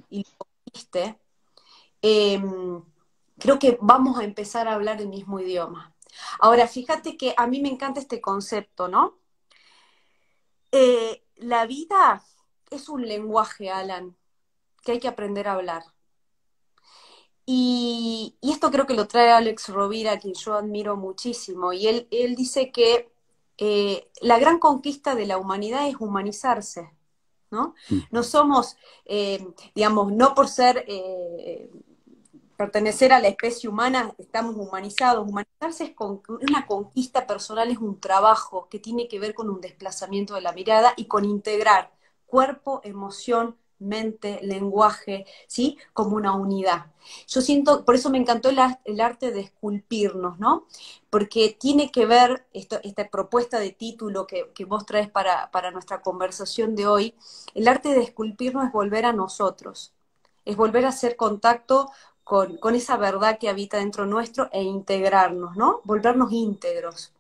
Speaker 2: y lo conquiste, eh, creo que vamos a empezar a hablar el mismo idioma. Ahora, fíjate que a mí me encanta este concepto, ¿no? La vida es un lenguaje, Alan, que hay que aprender a hablar. Y esto creo que lo trae Alex Rovira, a quien yo admiro muchísimo. Y él dice que la gran conquista de la humanidad es humanizarse, ¿no? No somos, digamos, no por ser, pertenecer a la especie humana, estamos humanizados. Humanizarse es una conquista personal, es un trabajo que tiene que ver con un desplazamiento de la mirada y con integrar cuerpo, emoción, mente, lenguaje, ¿sí? Como una unidad. Yo siento, por eso me encantó el arte de esculpirnos, ¿no? Porque tiene que ver, esta propuesta de título que vos traes para nuestra conversación de hoy, el arte de esculpirnos es volver a nosotros, es volver a hacer contacto con esa verdad que habita dentro nuestro e integrarnos, ¿no? Volvernos íntegros.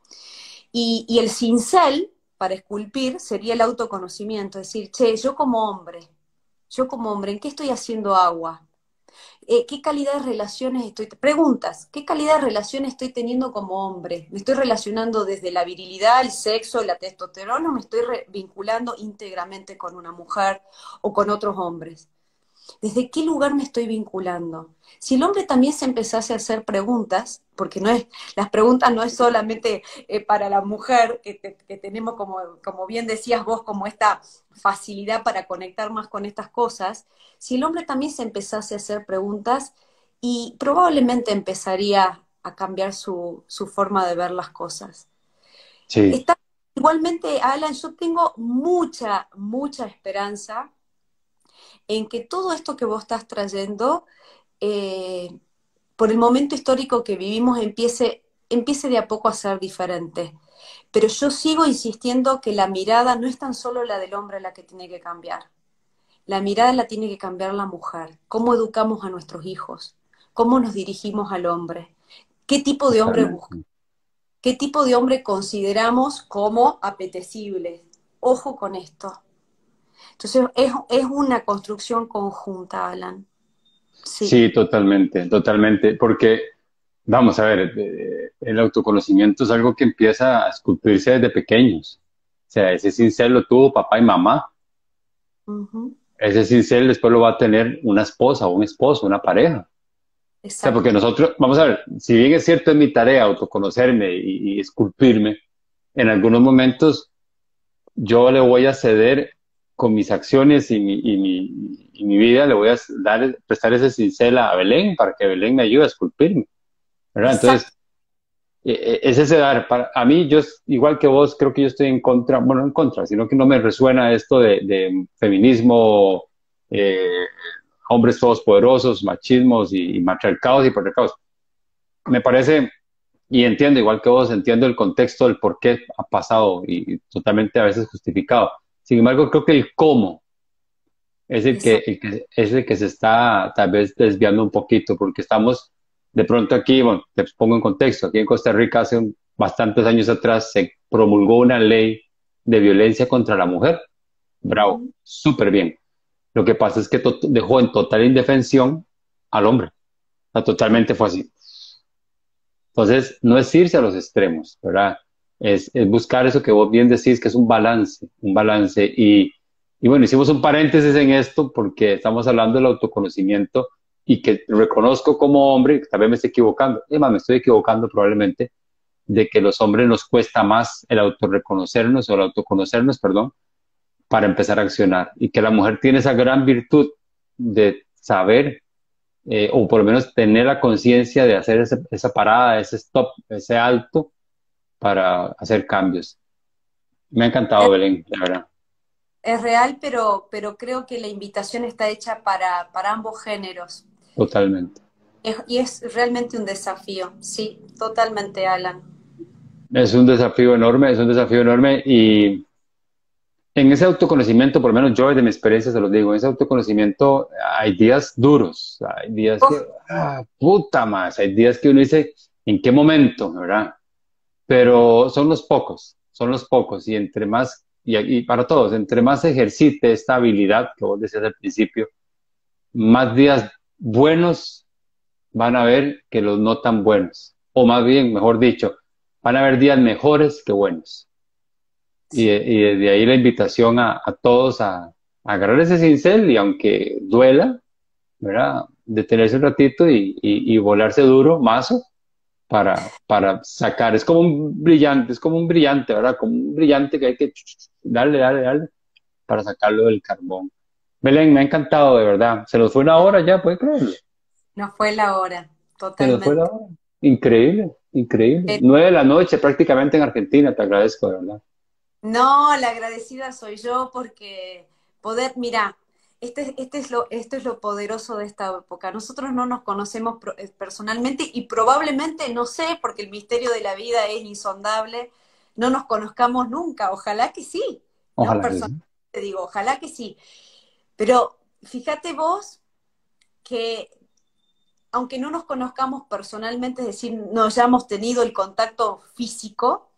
Speaker 2: Y el cincel para esculpir sería el autoconocimiento, es decir, che, yo como hombre, ¿en qué estoy haciendo agua? ¿Qué calidad de relaciones preguntas, ¿qué calidad de relaciones estoy teniendo como hombre? ¿Me estoy relacionando desde la virilidad, el sexo, la testosterona o me estoy vinculando íntegramente con una mujer o con otros hombres? ¿Desde qué lugar me estoy vinculando? Si el hombre también se empezase a hacer preguntas, porque las preguntas no es solamente para la mujer, que tenemos, como bien decías vos, como esta facilidad para conectar más con estas cosas, si el hombre también se empezase a hacer preguntas y probablemente empezaría a cambiar su forma de ver las cosas.
Speaker 1: Sí,
Speaker 2: Está, igualmente, Alan, yo tengo mucha esperanza en que todo esto que vos estás trayendo, eh, por el momento histórico que vivimos, empiece de a poco a ser diferente. Pero yo sigo insistiendo que la mirada no es tan solo la del hombre la que tiene que cambiar. La mirada la tiene que cambiar la mujer. ¿Cómo educamos a nuestros hijos? ¿Cómo nos dirigimos al hombre? ¿Qué tipo de hombre buscamos?
Speaker 1: totalmente.
Speaker 2: ¿Qué tipo de hombre consideramos como apetecible? Ojo con esto. Entonces, es una construcción conjunta, Alan. Sí,
Speaker 1: Sí, totalmente, totalmente, porque vamos a ver, el autoconocimiento es algo que empieza a esculpirse desde pequeños. O sea, ese cincel lo tuvo papá y mamá.
Speaker 2: ujú,
Speaker 1: Ese cincel después lo va a tener una esposa o un esposo, una pareja. O sea, porque
Speaker 2: exacto.
Speaker 1: nosotros, vamos a ver, si bien es cierto, es mi tarea autoconocerme y esculpirme, en algunos momentos yo le voy a ceder con mis acciones y mi vida, le voy a prestar ese cincel a Belén para que Belén me ayude a esculpirme, ¿verdad?
Speaker 2: Exacto.
Speaker 1: Entonces, es ese dar. A mí, yo, igual que vos, creo que yo estoy en contra, bueno, no en contra, sino que no me resuena esto de feminismo, eh, hombres todos poderosos, machismos y matriarcados y patriarcados. Me parece, y entiendo, igual que vos, entiendo el contexto del por qué ha pasado y totalmente a veces justificado. Sin embargo, creo que el cómo
Speaker 2: Exacto.
Speaker 1: es el que se está tal vez desviando un poquito, porque estamos de pronto aquí, bueno, te pongo en contexto, aquí en Costa Rica hace bastantes años atrás se promulgó una ley de violencia contra la mujer. Bravo,
Speaker 2: Ujú.
Speaker 1: súper bien. Lo que pasa es que dejó en total indefensión al hombre. O sea,
Speaker 2: Mm.
Speaker 1: totalmente fue así. Entonces, no es irse a los extremos, ¿verdad? Es buscar eso que vos bien decís, que es un balance, un balance. Y bueno, hicimos un paréntesis en esto porque estamos hablando del autoconocimiento y que reconozco como hombre, que tal vez me estoy equivocando, es más, me estoy equivocando probablemente, de que los hombres nos cuesta más el autorreconocernos o el autoconocernos, perdón, para empezar a accionar. Y que la mujer tiene esa gran virtud de saber o por lo menos tener la conciencia de hacer esa parada, ese stop, ese alto para hacer cambios. Me ha encantado,
Speaker 2: Es,
Speaker 1: Belén, la verdad,
Speaker 2: es real, pero creo que la invitación está hecha para ambos géneros.
Speaker 1: totalmente.
Speaker 2: Y es realmente un desafío. Sí, totalmente, Alan.
Speaker 1: Es un desafío enorme y en ese autoconocimiento, por lo menos yo desde mi experiencia se los digo, en ese autoconocimiento hay días duros, hay días que,
Speaker 2: Oh,
Speaker 1: puta más, hay días que uno dice, ¿en qué momento, verdad? Pero son los pocos, y entre más, y para todos, entre más ejercite esta habilidad que vos decías al principio, más días buenos van a ver que los no tan buenos, o más bien, mejor dicho, van a haber días mejores que buenos.
Speaker 2: Sí.
Speaker 1: Y desde ahí la invitación a todos a agarrar ese cincel y aunque duela, ¿verdad? Detenerse un ratito y volarse duro, mazo, para sacar. Es como un brillante, ¿verdad? Como un brillante que hay que darle, darle, darle para sacarlo del carbón. Belén, me ha encantado, de verdad. Se nos fue una hora ya, ¿puede creerlo?
Speaker 2: No fue la hora,
Speaker 1: Se nos fue la
Speaker 2: totalmente.
Speaker 1: hora. Increíble, increíble. 9 de la noche prácticamente en Argentina, te agradezco, de verdad.
Speaker 2: No, la agradecida soy yo porque poder, mira, esto es lo poderoso de esta época. Nosotros no nos conocemos personalmente y probablemente, no sé, porque el misterio de la vida es insondable, no nos conozcamos nunca. Ojalá que sí, ¿no?
Speaker 1: Ojalá que sí.
Speaker 2: Personalmente digo, ojalá que sí. Pero fíjate vos que aunque no nos conozcamos personalmente, es decir, no hayamos tenido el contacto físico,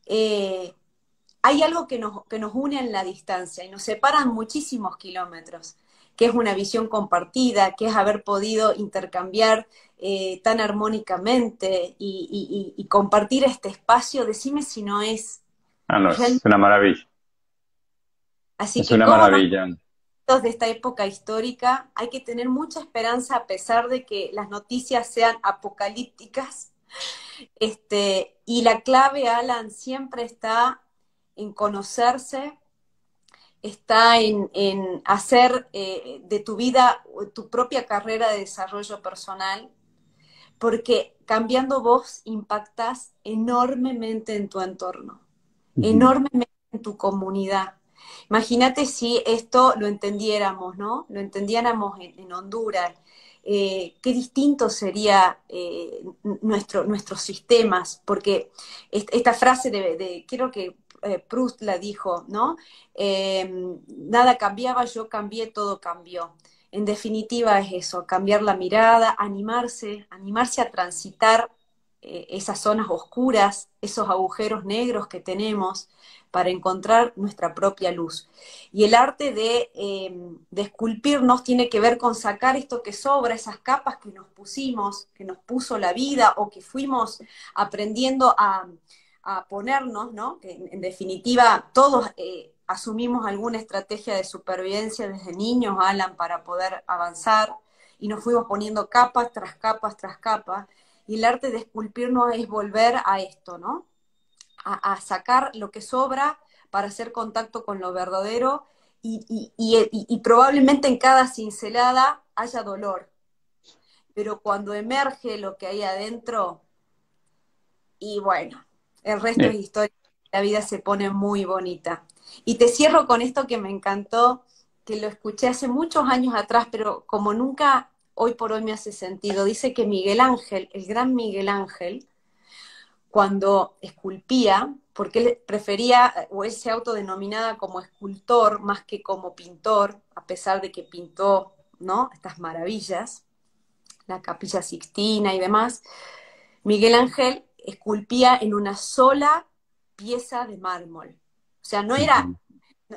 Speaker 2: eh, hay algo que nos une en la distancia y nos separan muchísimos kilómetros, que es una visión compartida, que es haber podido intercambiar tan armónicamente y compartir este espacio. Decime si no es
Speaker 1: Ah, no, es
Speaker 2: realmente
Speaker 1: una maravilla.
Speaker 2: así.
Speaker 1: Es
Speaker 2: Que
Speaker 1: una
Speaker 2: como nosotros
Speaker 1: maravilla.
Speaker 2: de esta época histórica hay que tener mucha esperanza a pesar de que las noticias sean apocalípticas. Y la clave, Alan, siempre está en conocerse, está en hacer de tu vida tu propia carrera de desarrollo personal, porque cambiando vos impactas enormemente en tu entorno,
Speaker 1: Ujú.
Speaker 2: enormemente en tu comunidad. Imagínate si esto lo entendiéramos, ¿no? Lo entendiéramos en Honduras. Qué distinto sería nuestros sistemas, porque esta frase quiero que Proust la dijo, ¿no? Nada cambiaba, yo cambié, todo cambió. En definitiva es eso, cambiar la mirada, animarse a transitar esas zonas oscuras, esos agujeros negros que tenemos para encontrar nuestra propia luz. Y el arte de esculpirnos tiene que ver con sacar esto que sobra, esas capas que nos pusimos, que nos puso la vida o que fuimos aprendiendo a ponernos, ¿no? Que en definitiva todos asumimos alguna estrategia de supervivencia desde niños, Alan, para poder avanzar y nos fuimos poniendo capas tras capas tras capas. Y el arte de esculpirnos es volver a esto, ¿no? A sacar lo que sobra para hacer contacto con lo verdadero y probablemente en cada cincelada haya dolor, pero cuando emerge lo que hay adentro, y bueno, el resto es
Speaker 1: Eh,
Speaker 2: historia, la vida se pone muy bonita. Y te cierro con esto que me encantó, que lo escuché hace muchos años atrás, pero como nunca hoy por hoy me hace sentido. Dice que Miguel Ángel, el gran Miguel Ángel, cuando esculpía, porque él prefería, o él se autodenominaba como escultor más que como pintor, a pesar de que pintó, ¿no? Estas maravillas, la Capilla Sixtina y demás, Miguel Ángel esculpía en una sola pieza de mármol. O sea,
Speaker 1: ujú.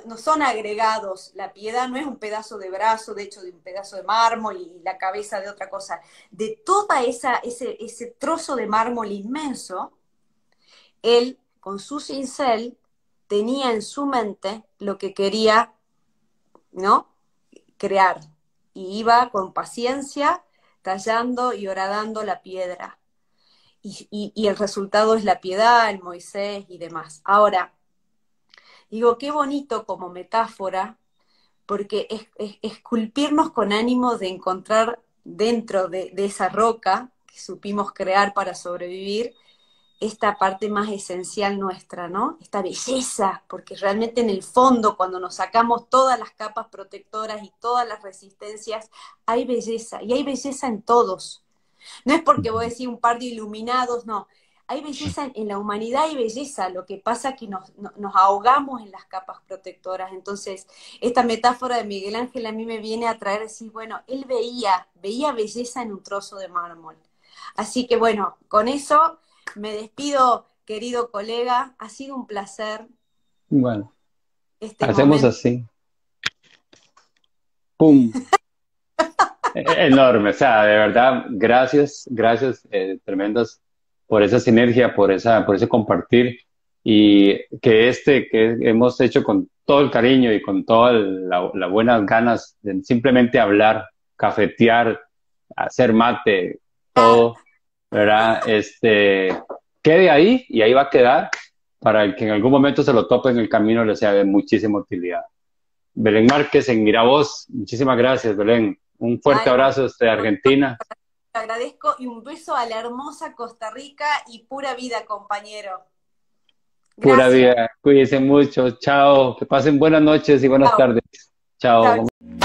Speaker 2: no son agregados. La piedad no es un pedazo de brazo, de hecho, de un pedazo de mármol y la cabeza de otra cosa. De toda ese trozo de mármol inmenso, él, con su cincel, tenía en su mente lo que quería, ¿no? Crear. Y iba con paciencia tallando y horadando la piedra. Y el resultado es la piedad, el Moisés y demás. Ahora, digo, qué bonito como metáfora, porque esculpirnos con ánimo de encontrar dentro de esa roca que supimos crear para sobrevivir, esta parte más esencial nuestra, ¿no? Esta belleza, porque realmente en el fondo, cuando nos sacamos todas las capas protectoras y todas las resistencias, hay belleza, y hay belleza en todos. No es porque vos decís un par de iluminados, no. Hay belleza en la humanidad, hay belleza. Lo que pasa es que nos ahogamos en las capas protectoras. Entonces, esta metáfora de Miguel Ángel a mí me viene a traer decir, bueno, él veía belleza en un trozo de mármol. Así que bueno, con eso me despido, querido colega. Ha sido un placer
Speaker 1: Bueno,
Speaker 2: este
Speaker 1: hacemos
Speaker 2: momento.
Speaker 1: así. ¡Pum! Enorme, o sea, de verdad, gracias, gracias, tremendas por esa sinergia, por ese compartir y que hemos hecho con todo el cariño y con todas las buenas ganas de simplemente hablar, cafetear, hacer mate,
Speaker 2: Ah,
Speaker 1: todo, ¿verdad? Quede ahí y ahí va a quedar para el que en algún momento se lo tope en el camino le sea de muchísima utilidad. Belén Márquez en Miravoz, muchísimas gracias, Belén. Un fuerte
Speaker 2: ay, no,
Speaker 1: abrazo desde Argentina.
Speaker 2: te agradezco y un beso a la hermosa Costa Rica y pura vida, compañero.
Speaker 1: Pura
Speaker 2: Gracias.
Speaker 1: vida. Cuídense mucho. Chao. Que pasen buenas noches y buenas
Speaker 2: Chao.
Speaker 1: tardes.
Speaker 2: Chao.
Speaker 1: Chao.